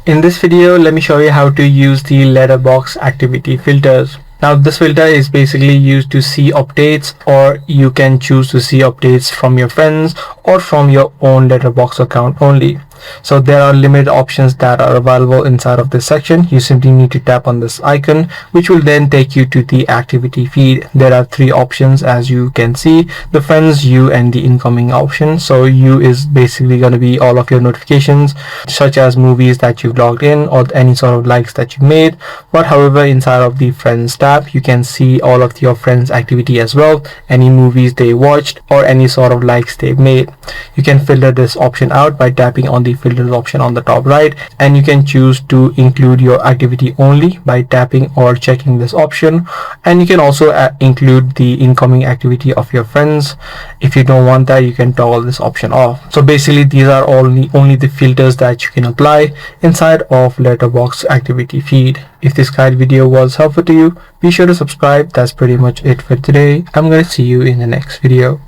In this video, let me show you how to use the Letterboxd activity filters. Now this filter is basically used to see updates, or you can choose to see updates from your friends or from your own Letterboxd account only. So there are limited options that are available inside of this section. You simply need to tap on this icon, which will then take you to the activity feed. There are three options, as you can see: the friends, you, and the incoming option. So you is basically going to be all of your notifications, such as movies that you've logged in or any sort of likes that you made. But however, inside of the friends tab, you can see all of your friends activity as well, any movies they watched or any sort of likes they've made. You can filter this option out by tapping on the filters option on the top right, and you can choose to include your activity only by tapping or checking this option, and you can also include the incoming activity of your friends. If you don't want that, you can toggle this option off. So basically these are only the filters that you can apply inside of Letterboxd activity feed. If this guide video was helpful to you, be sure to subscribe. That's pretty much it for today. I'm gonna see you in the next video.